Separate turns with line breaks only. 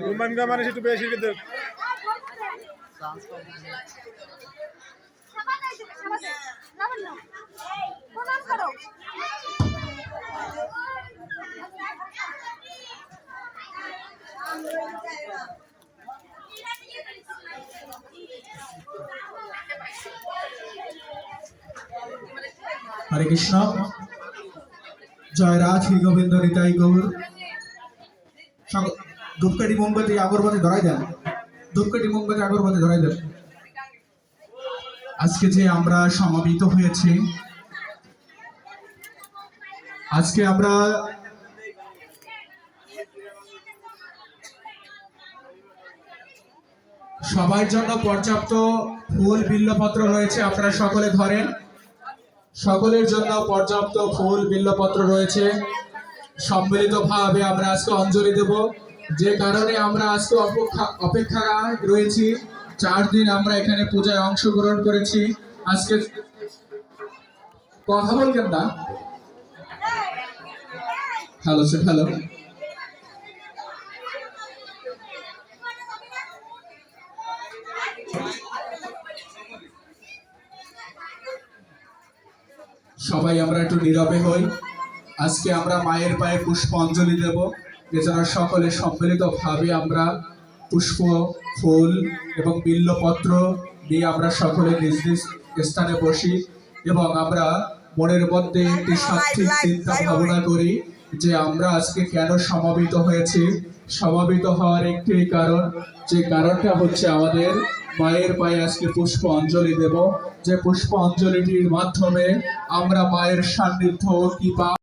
ঘুমান গা মানুষ একটু বেশি কিন্তু
হরে কৃষ্ণ, জয় রাধে গোবিন্দ নিতাই গৌর। ধূপকাঠি মোমবাতি আগরবাতি ধরাই দেন, ধূপকাঠি মোমবাতি আগরবাতি ধরাই দেন। আজকে যে আমরা সমাবেত হয়েছি, আজকে আমরা সবার জন্য পর্যাপ্ত ফুল বিল্লপত্র রয়েছে, আপনারা সকলে ধরেন। সকলের জন্য পর্যাপ্ত ফুল বিল্লপত্র রয়েছে। সম্মিলিতভাবে আমরা আজকে অঞ্জলি দেব, যে কারণে আমরা আজকে অপেক্ষায় রয়েছি। 4 দিন আমরা এখানে পূজায় অংশগ্রহণ করেছি। আজকে কথা বলবেন না, হ্যালো স্যার, হ্যালো। সবাই আমরা একটু নীরবে হই। আজকে আমরা মায়ের পায়ে পুষ্প অঞ্জলি দেব, এছাড়া সকলে সম্মিলিতভাবে আমরা পুষ্প, ফুল এবং বিল্লপত্র নিয়ে আমরা সকলে নিজ নিজ স্থানে বসি এবং আমরা মনের মধ্যে একটি সাত্বিক চিন্তা ভাবনা করি যে আমরা আজকে কেন সমাবেত হয়েছি। সমাবেত হওয়ার একটি কারণ, যে কারণটা হচ্ছে আমাদের মায়ের পায়ে আজকে পুষ্প অঞ্জলি দেব, যে পুষ্প অঞ্জলিটির মাধ্যমে আমরা মায়ের সান্নিধ্য কি